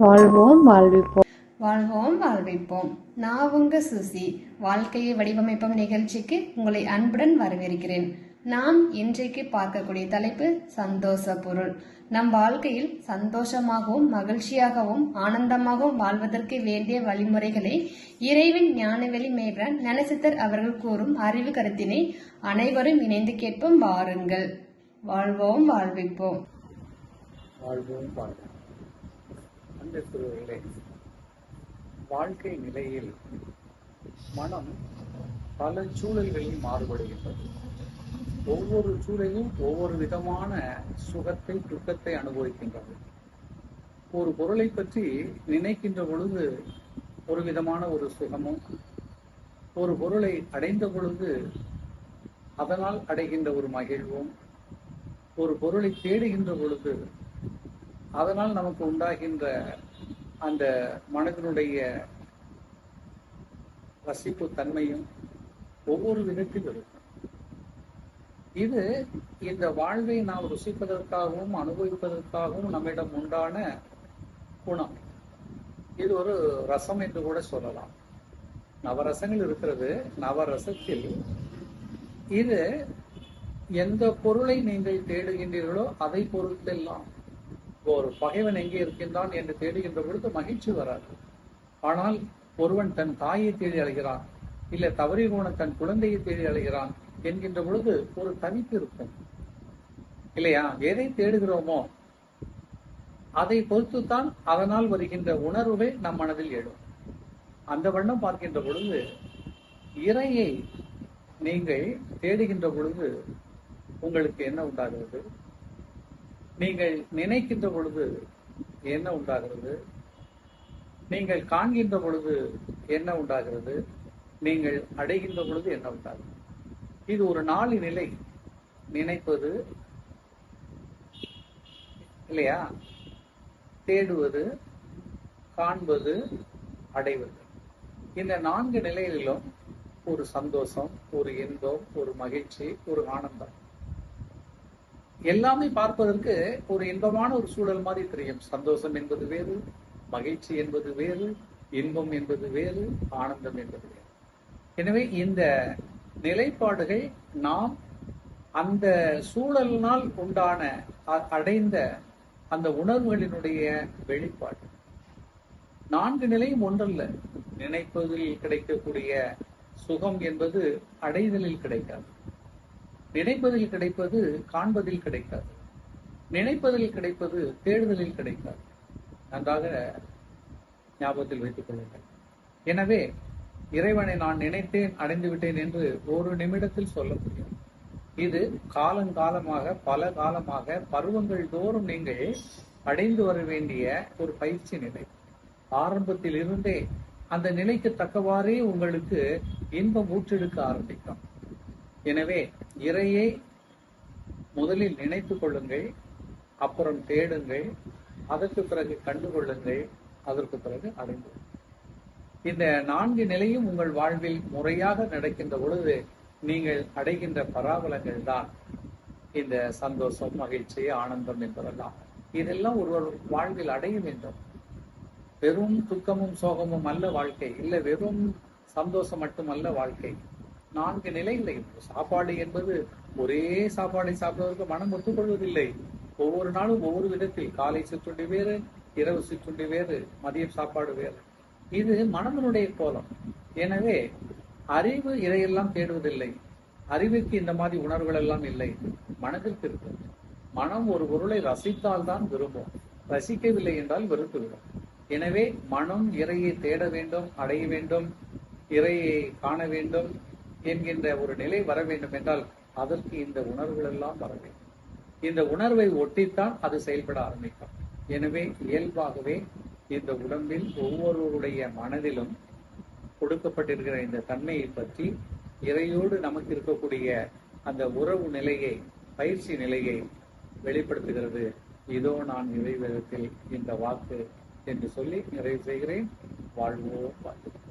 வாழ்வோம் வாழ்விப்போம். வாழ்வோம் வாழ்விப்போம். நான் உங்க சுசி. வாழ்க்கையை வடிவமைப்போம் நிகழ்ச்சிக்கு உங்களை அன்புடன் வரவேற்கிறேன். நாம் இன்றைக்கு பார்க்கக்கூடிய தலைப்பு சந்தோஷ பொருள். நம் வாழ்க்கையில் சந்தோஷமாகவும் மகிழ்ச்சியாகவும் ஆனந்தமாகவும் வாழ்வதற்கு வேண்டிய வழிமுறைகளை இறைவன் ஞானவெளி மேய்வன் ஞானசித்தர் அவர்கள் கூறும் அறிவு கருத்தினை அனைவரும் இணைந்து கேட்போம். வாருங்கள். வாழ்வோம் வாழ்விப்போம். வாழ்வோம் வாழ்வோம். அன்புக்குரியவர்களே, வாழ்க்கை நிலையில் மனம் பல சூழல்களில் மாறுபடுகின்றது. ஒவ்வொரு சூழலும் ஒவ்வொரு விதமான சுகத்தை துக்கத்தை அனுபவிக்கின்றது. ஒரு பொருளை பற்றி நினைக்கின்ற பொழுது ஒரு விதமான ஒரு சுகமும், ஒரு பொருளை அடைந்த பொழுது அதனால் அடைகின்ற ஒரு மகிழ்வும், ஒரு பொருளை தேடுகின்ற பொழுது அதனால் நமக்கு உண்டாகின்ற அந்த மனதினுடைய ரசிப்பு தன்மையும் ஒவ்வொரு விதத்தில் இருக்கும். இது இந்த வாழ்வை நாம் ருசிப்பதற்காகவும் அனுபவிப்பதற்காகவும் நம்மிடம் உண்டான குணம். இது ஒரு ரசம் என்று கூட சொல்லலாம். நவரசங்கள் இருக்கிறது. நவரசத்தில் இது எந்த பொருளை நீங்கள் தேடுகின்றீர்களோ அதை பொறுத்தெல்லாம். ஒரு பகைவன் எங்கே இருக்கின்றான் என்று தேடுகின்ற பொழுது மகிழ்ச்சி வராது. ஆனால் ஒருவன் தன் தாயை தேடி அழைகிறான், இல்ல தவறி போன தன் குழந்தையை தேடி அழைகிறான் என்கின்ற பொழுது ஒரு தவிப்பு இருக்கும் இல்லையா? எதை தேடுகிறோமோ அதை பொறுத்துத்தான் அதனால் வருகின்ற உணர்வுகள் நம் மனதில் எழும். அந்த வண்ணம் பார்க்கின்ற பொழுது இறையை நீங்கள் தேடுகின்ற பொழுது உங்களுக்கு என்ன உண்டாகிறது? நீங்கள் நினைக்கின்ற பொழுது என்ன உண்டாகிறது? நீங்கள் காண்கின்ற பொழுது என்ன உண்டாகிறது? நீங்கள் அடைகின்ற பொழுது என்ன உண்டாகிறது? இது ஒரு நாலு நிலை. நினைப்பது இல்லையா, தேடுவது, காண்பது, அடைவது. இந்த நான்கு நிலைகளிலும் ஒரு சந்தோஷம், ஒரு இன்பம், ஒரு மகிழ்ச்சி, ஒரு ஆனந்தம் எல்லாமே பார்ப்பதற்கு ஒரு இன்பமான ஒரு சூழல் மாதிரி தெரியும். சந்தோஷம் என்பது வேறு, மகிழ்ச்சி என்பது வேறு, இன்பம் என்பது வேறு, ஆனந்தம் என்பது வேறு. எனவே இந்த நிலைப்பாடுகள் நாம் அந்த சூழலினால் உண்டான அடைந்த அந்த உணர்வுகளினுடைய வெளிப்பாடு. நான்கு நிலையும் ஒன்றல்ல. நினைப்பதில் கிடைக்கக்கூடிய சுகம் என்பது அடைதலில் கிடைக்காது. நினைப்பதில் கிடைப்பது காண்பதில் கிடைக்காது. நினைப்பதில் கிடைப்பது தேடுதலில் கிடைக்காது. நன்றாக ஞாபகத்தில் வைத்துக் கொள்ளுங்கள். எனவே இறைவனை நான் நினைத்தேன் அடைந்து விட்டேன் என்று ஒரு நிமிடத்தில் சொல்ல முடியும். இது காலங்காலமாக பல காலமாக பருவங்கள் தோறும் நீங்கள் அடைந்து வர வேண்டிய ஒரு பயிற்சி நிலை. ஆரம்பத்தில் இருந்தே அந்த நிலைக்கு தக்கவாறே உங்களுக்கு இன்பம் ஊற்றெடுக்க ஆரம்பிக்கும். எனவே இறையை முதலில் நினைத்துக் கொள்ளுங்கள், அப்புறம் தேடுங்கள், அதற்கு பிறகு கண்டுகொள்ளுங்கள், அதற்கு பிறகு அடைந்து. இந்த நான்கு நிலையும் உங்கள் வாழ்வில் முறையாக நடக்கின்ற பொழுது நீங்கள் அடைகின்ற பராபலங்கள் தான் இந்த சந்தோஷம், மகிழ்ச்சி, ஆனந்தம் என்பதெல்லாம். இதெல்லாம் ஒருவர் வாழ்வில் அடைய வேண்டும். வெறும் துக்கமும் சோகமும் அல்ல வாழ்க்கை, இல்லை வெறும் சந்தோஷம் மட்டுமல்ல வாழ்க்கை. நான்கு நிலைகளை. சாப்பாடு என்பது ஒரே சாப்பாடை சாப்பிடுவதற்கு மனம் ஒத்துக்கொள்வதில்லை. ஒவ்வொரு நாளும் ஒவ்வொரு விதத்தில். காலை சிற்றுண்டி வேறு, இரவு சிற்றுண்டி வேறு, மதியம் சாப்பாடு வேறு. இது மனதனுடைய கோலம். எனவே அறிவு இதையெல்லாம் தேடுவதில்லை. அறிவுக்கு இந்த மாதிரி உணர்வுகள் எல்லாம் இல்லை, மனதிற்கு இருக்கும். மனம் ஒரு பொருளை ரசித்தால் தான் விரும்பும், ரசிக்கவில்லை என்றால் வெறுத்துவிடும். எனவே மனம் இறையை தேட வேண்டும், அடைய வேண்டும், இறையை காண வேண்டும் என்கின்ற ஒரு நிலை வர வேண்டும் என்றால் அதற்கு இந்த உணர்வுகள் எல்லாம் வர வேண்டும். இந்த உணர்வை ஒட்டித்தான் அது செயல்பட ஆரம்பிக்கும். எனவே இயல்பாகவே இந்த உடம்பில் ஒவ்வொருவருடைய மனதிலும் கொடுக்கப்பட்டிருக்கிற இந்த தன்மையை பற்றி இறையோடு நமக்கு இருக்கக்கூடிய அந்த உறவு நிலையை, பயிற்சி நிலையை வெளிப்படுத்துகிறது. இதோ நான் இறை வேதத்தில் இந்த வாக்கு என்று சொல்லி நிறைவு செய்கிறேன். வாழ்வோம் வாழ்வோம்.